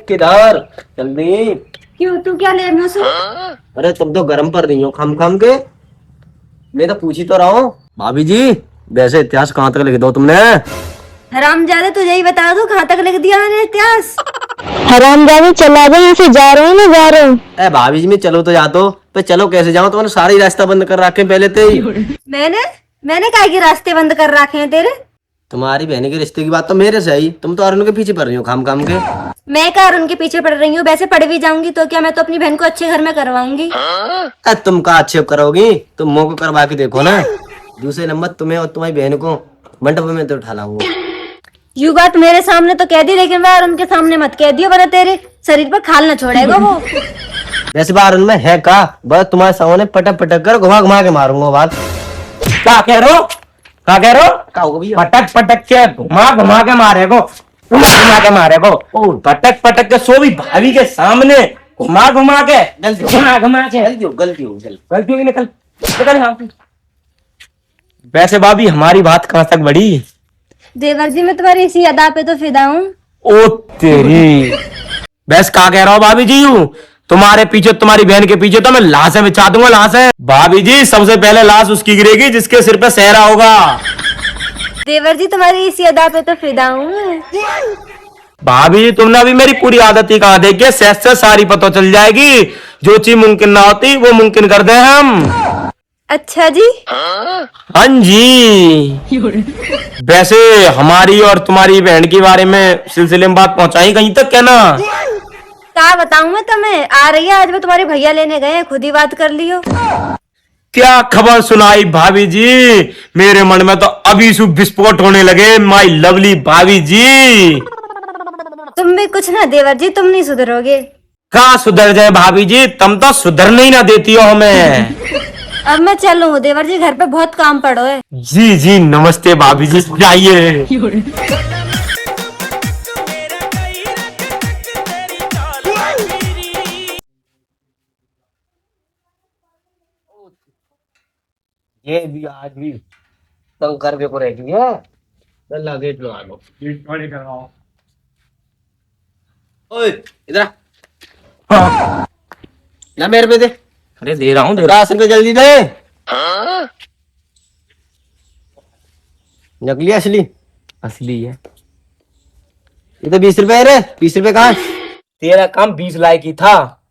किधर जल्दी। क्यों, तू क्या ले रही हो? अरे तुम तो गर्म पर रही हो खम खम के। मैं तो पूछ ही तो रहा हूँ। भाभी जी वैसे इतिहास कहाँ तक लिख दो तुमने? हरामजादा, तुझे ही बता दूं कहाँ तक लिख दिया मैंने इतिहास। हरामजादा चला जाए, यहाँ से जा रहा हूँ, मैं जा रहा हूँ। ए भाभी जी मैं चलो तो जा दो। पे चलो कैसे जाऊँ, तुमने सारी रास्ता बंद कर रखे पहले से ही। मैंने मैंने काहे के रास्ते बंद कर रखे हैं तेरे? तुम्हारी बहन के रिश्ते की बात तो मेरे से आई, तुम तो अरुण के पीछे पड़ रही हो खाम खाम के। मैं क्या उनके पीछे पड़ रही हूँ? वैसे पड़ भी जाऊंगी तो क्या, मैं तो अपनी बहन को अच्छे घर में करवाऊंगी। तुम का अच्छे करोगी, तुम मुंह को करवा के देखो ना। दूसरे नंबर तुम्हें और तुम्हारी बहन को मंडप में तो उठा लाऊंगा। यू बात मेरे सामने तो कह दी, लेकिन बाहर उनके सामने मत कह दियो, वरना तेरे शरीर पर खाल न छोड़ेगा वो। वैसे बार उनमें है का, बस तुम्हारे सामने पटक पटक कर घुमा घुमा के मारूंगा बात। क्या कह रहे हो? क्या कह रहे हो? का होगा भैया? पटक पटक के घुमा घुमा के मारेगो, घुमा घुमा के मारेगो। पटक पटक के सो भी भाभी के सामने घुमा घुमा के, घुमा घुमा के। गलती हो गलती होगी, निकल निकल यहाँ से। वैसे भाभी हमारी बात कहाँ तक बढ़ी? देवर जी, मैं तुम्हारी इसी अदा पे तो फिदा हूँ। ओ तेरी, बस क्या कह रहा हूँ भाभी जी? यूं तुम्हारे पीछे, तुम्हारी बहन के पीछे तो मैं लाशें बिछा दूंगा, लाशें। भाभी जी सबसे पहले लाश उसकी गिरेगी जिसके सिर पे सेहरा होगा। देवर जी, तुम्हारी इसी अदा पे तो फिदा हूँ। भाभी जी तुमने अभी मेरी पूरी आदत ही कहा देखिए, सहज से सारी पता चल जाएगी। जो चीज मुमकिन ना होती वो मुमकिन कर दे हम। अच्छा जी। हाँ जी। वैसे हमारी और तुम्हारी बहन के बारे में सिलसिले में बात पहुंचाई कहीं तक क्या ना? क्या बताऊं मैं तुम्हें, आ रही है आज, मैं तुम्हारे भैया लेने गए हैं, खुद ही बात कर लियो। क्या खबर सुनाई भाभी जी? मेरे मन में तो अभी से विस्फोट होने लगे, माई लवली भाभी जी। तुम भी कुछ ना देवर जी, तुम नहीं सुधरोगे। कहाँ सुधर जाए भाभी जी, तुम तो सुधरने ही ना देती हो हमें। अब मैं चलूं देवर जी, घर पे बहुत काम पड़ो है। जी जी नमस्ते भाभी जी, जाइए। ये भी आज भी तंग करके को रहेगी है। अल्लाह गेट लगा लो। ओए इधर आ। हाँ। ना मेरे पे दे। अरे दे रहा हूँ, दे रहा राशन पे जल्दी दे। नकली असली? असली है। ये तो 20 रुपए है रे, 20 रुपए कहाँ? तेरा काम 20 लाख की था,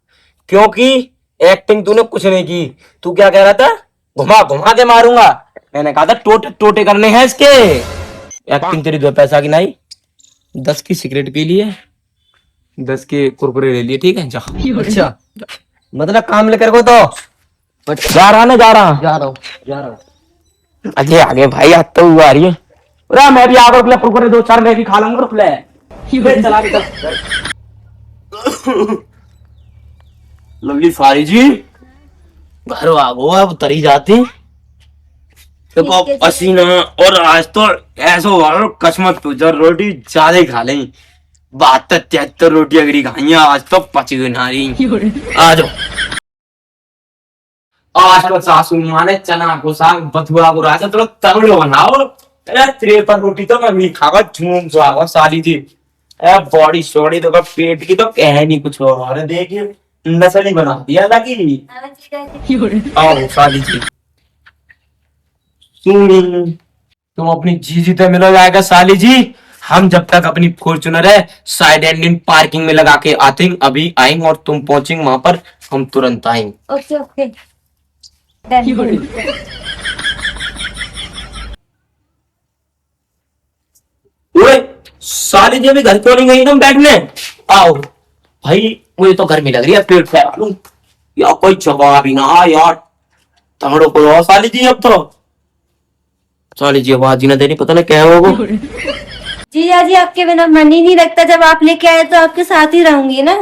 क्योंकि एक्टिंग तूने कुछ नहीं की। तू क्या कह रहा था? घुमा घुमा के मारूंगा। मैंने कहा था टोटे टोटे करने हैं इसके। एक्टिंग तेरी 2 पैसा की नहीं। 10 की सिगरेट पी लिए, 10 के कुरकुरे ले लिए, ठीक है जा। अच्छा मतलब काम लेकर को तो जा रहा ना, जा रहा। जा रहा हूँ जा रहा हूँ। अजय आगे भाई, आज तो हुआ आ रही है। अरे मैं भी आगे रुक ले, कुरकुरे 2-4 मैं भी खा लूंगा, रुक ले। चला के चल। लवली फारी जी घर आ गो, अब तरी जाती देखो पसीना। और आज तो ऐसा हुआ कसमत तुझे, रोटी ज्यादा ही खा लें। 72-73 रोटी अगरी खाई, आज तो पच गई नारी। आ जाओ। आज तो सासू माँ ने चना को साग बथुआ को राजा तो तगड़ो बनाओ। अरे 53 रोटी तो मैं नहीं खागा, झूम सुहागा साली जी। बॉडी सोड़ी तो पेट की तो कह नहीं कुछ और। देखिए नस्ल ही बना दिया लगी। आओ साली जी, तुम अपनी जीजी तो मिलो जाएगा साली जी। हम जब तक अपनी फॉर्च्यूनर है साइड एंड पार्किंग में लगा के आते हैं, अभी आएंगे और तुम पहुंचेंगे वहां पर, हम तुरंत आएंगे। Okay okay. ओए साली जी अभी घर क्यों नहीं गई तुम बैठने? आओ भाई, मुझे तो गर्मी लग रही है, पेट फैला लूं या कोई जवाब ही ना यार। तगड़ो को आओ साली जी। अब तो साली जी आवाज ही ना देनी, पता नहीं क्या होगा। जीजा जी, आपके बिना मन ही नहीं लगता, जब आप लेके आए तो आपके साथ ही रहूंगी ना।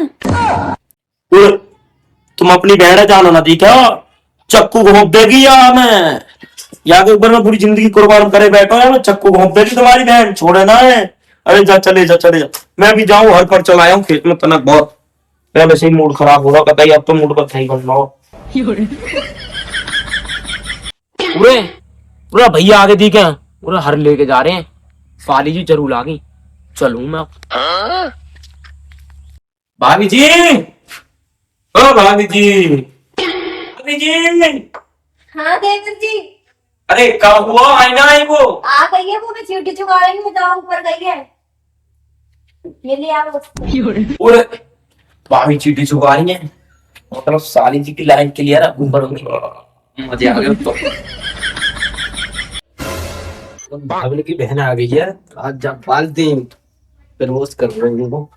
ओए, तुम अपनी बहन जानो ना दी क्या? चक्कू घोंप देगी या मैं, या के ऊपर में पूरी जिंदगी कुर्बान करे बैठो या मैं चक्कू घोंप देगी तुम्हारी बहन, छोड़े ना है। अरे जा चले जा चले जा, मैं भी जाऊं, हर पर चलाया हूँ खेत में तनक बहुत। मैं वैसे ही मूड खराब होगा, कतई अब तो मूड पर था ही बनना हो। पूरे पूरा भैया आगे दी क्या, पूरा हर लेके जा रहे हैं। साली जी जरूर आ गई, चलूं मैं। भाभी जी, ओ भाभी जी, भाभी जी। हाँ देवर जी, अरे कहाँ हुआ, आई ना आई वो? आ गई है वो, मैं चीटी चुगा रही हूँ, जाओ ऊपर गई है। ये ले आओ उसको। और भाभी चीटी चुका रही है, मतलब साली जी की लाइन क्लियर है, ऊपर होंगी। मजे आ गए तो। भाभी की बहन आ गई है, आज जब बाल दिन प्रमोट कर रही हूँ,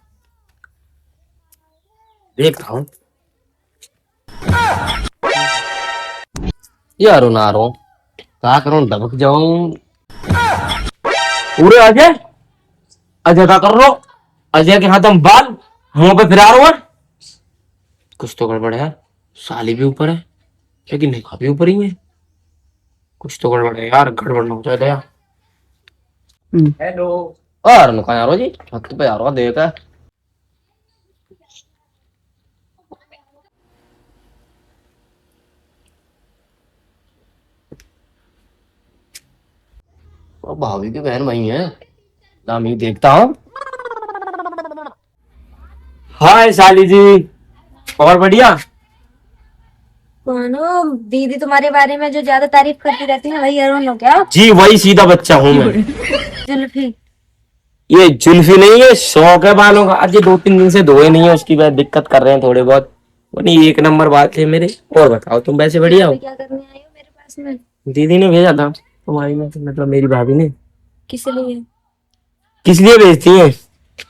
देख रहा हूँ यारो ना रो क्या करूं, दबक जाऊं। पूरे अजय, अजय क्या कर रो? अजय के हाथ में बाल, मुंह पे फिरा रहा है। कुछ तो गड़बड़ है यार, साली भी ऊपर है लेकिन निकाह भी ऊपर ही है। कुछ तो गड़बड़ है यार, गड़बड़ ना हो जाए दया। हेलो। और नुका यारो जी छत पे यारो देख है। और भाभी की बहन वही है, नाम ही देखता हूँ। हाय साली जी, और बढ़िया? कौन हो? दीदी तुम्हारे बारे में जो ज्यादा तारीफ करती रहती है वही अरुण हो क्या? जी वही सीधा बच्चा हूँ मैं। जुल्फी। ये जुल्फी नहीं है, शौक है बालों का। आज ये 2-3 दिन से धोए नहीं है, उसकी वजह दिक्कत कर रहे हैं थोड़े बहुत। वो नहीं, एक नंबर बात है मेरे। और बताओ, तुम वैसे बढ़िया यहाँ पे हो? क्या करने आई हो मेरे पास में? दीदी ने भेजा था तुम्हारी, मतलब मेरी भाभी ने। किस लिए? किस लिए भेजती है?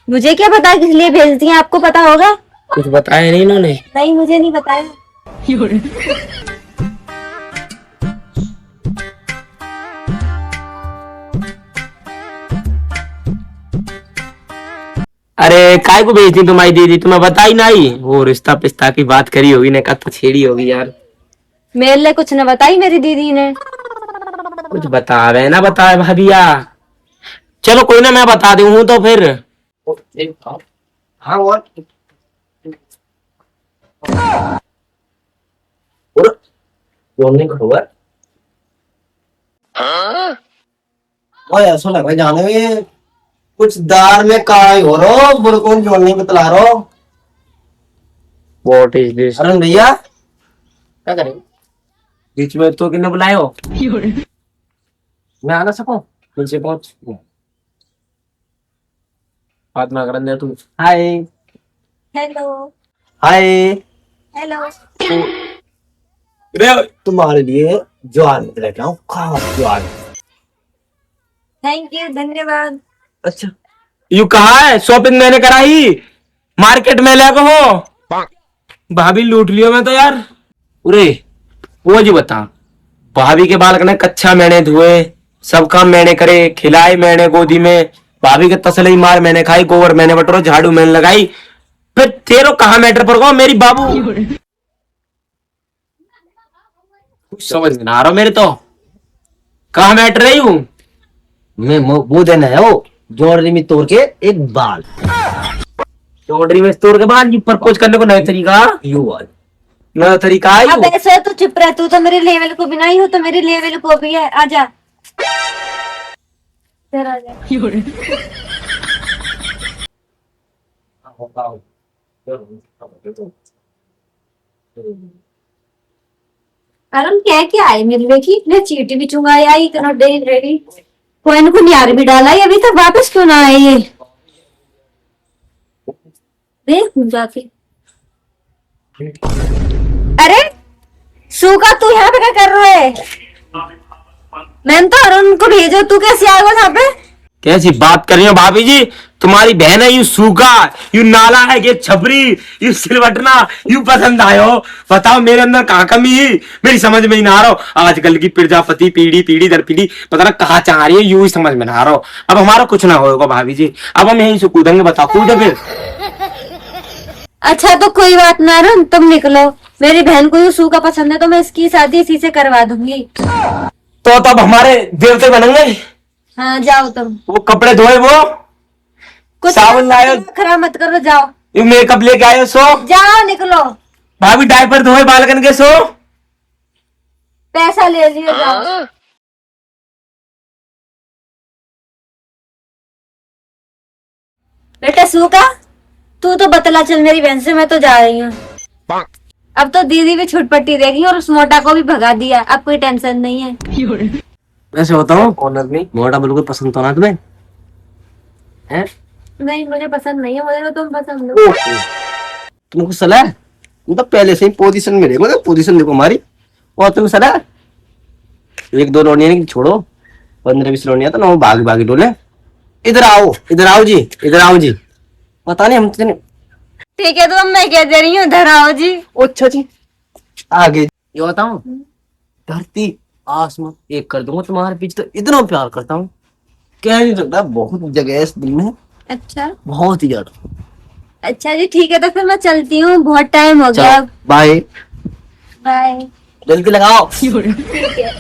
मुझे क्या पता किस लिए भेजती हैं, आपको पता होगा। कुछ बताया नहीं इन्होंने? नहीं, मुझे नहीं बताया। अरे काय को भेजती तुम्हारी दीदी, तुम्हें बताई नहीं? वो रिश्ता पिस्ता की बात करी होगी ने, कहा तो छेड़ी होगी यार। मेरे लिए कुछ न बताई मेरी दीदी ने। कुछ बता रहे ना, बताए भाभी यार। चलो कोई ना, मैं बता दूं तो फिर। हाँ और कौन नहीं खबर। ओए ऐसा लग रहा है जाने में कुछ दार में काय हो रो, बुरकौन जो नहीं बतला रो। What is this? अरुण भैया क्या करें, बीच में तो किन्ने बुलाए हो? मैं आ ना सकूं? नीचे पहुंच, बात ना करने तू। Hi hello. हाय। हेलो। तुम्हारे लिए ज्वार लेके आऊं, खास ज्वार। थैंक यू, धन्यवाद। अच्छा यू कहा है शॉपिंग मैंने कराई, मार्केट में ले गो हो। भाभी लूट लियो मैं तो यार। अरे वो जी बता, भाभी के बालक ने कच्चा मैंने धोए, सब काम मैंने करे, खिलाए मैंने गोदी में, भाभी के तसली मार मैंने खाई, गोबर मैंने बटोरो, झाड़ू मैंने लगाई। फिर तेरो कहा मैटर पर गो मेरी बाबू? कुछ समझ में ना आ रहा मेरे तो, कहा मैटर रही हूँ? मैं वो देना है वो ज्वेलरी में तोड़ के एक बाल, चौधरी में तोड़ के बाद ये प्रपोज करने को नया तरीका, यू बाल। नया तरीका है अब ऐसे तो चुप रह, तू तो मेरे लेवल को भी नहीं हो तो मेरे लेवल को भी है। आजा इधर आजा। अरुण क्या क्या है मेरी बेटी ने? चीटी भी चुंगाई आई इतना देर रेडी, कोई को नियार भी डाला है, अभी तक वापस क्यों ना आए ये? देख जाके। अरे सूखा, तू यहाँ पे क्या कर रहा है? मैंने तो अरुण को भेजो, तू कैसे आएगा यहाँ पे? कैसी बात कर रही हो भाभी जी? तुम्हारी बहन है, यू सूखा, यू नाला है, ये छपरी, यू सिलवटना, यू पसंद आयो? बताओ मेरे अंदर कहाँ कमी है, मेरी समझ में ही ना आ रहा हो। आजकल की प्रजापति पीढ़ी पीढ़ी दर पीढ़ी पता ना कहाँ चाह रही है, यू ही समझ में ना आ रहा हो। अब हमारा कुछ ना होगा भाभी जी, अब हम यहीं से कूदेंगे। बताओ कूदे फिर? अच्छा तो कोई बात ना अरुण, तुम निकलो। मेरी बहन को ये सूखा पसंद है तो मैं इसकी शादी इसी से करवा दूंगी। तो तब हमारे देवते बनेंगे। हाँ जाओ तुम। वो कपड़े धोए, वो कुछ साबुन लायो, खराब मत करो, जाओ। यू मेकअप लेके आयो, सो जाओ निकलो। भाभी डायपर धोए बालकन के, सो पैसा ले लियो, जाओ। बेटा सूखा, तू तो बतला चल मेरी बहन से, मैं तो जा रही हूँ। अब तो दीदी भी छुटपट्टी देगी और उस मोटा को भी भगा दिया, अब कोई टेंशन नहीं है। वैसे बताओ ऑनर में मोटा बिल्कुल पसंद तो ना तुम्हें हैं? नहीं मुझे पसंद नहीं है, मुझे तो तुम पसंद हो। तुमको सलाह है? तुम तो पहले से ही पोजीशन में देखो ना, पोजीशन देखो हमारी। और तुम सलाह एक दो लोनिया नहीं छोड़ो, 15-20 लोनिया तो ना वो भाग भागी डोले। इधर आओ जी, इधर आओ जी। पता नहीं हम ठीक है तो अब मैं कह दे रही हूँ, इधर आओ जी। अच्छा जी आगे ये बताऊं, धरती आसमान एक कर दूंगा तुम्हारे पीछे, तो इतना प्यार करता हूँ कह नहीं सकता। बहुत जगह है इस दिल में, अच्छा बहुत ही ज्यादा। अच्छा जी ठीक है, तो फिर मैं चलती हूँ, बहुत टाइम हो गया। Bye bye. जल्दी लगाओ। ठीक है।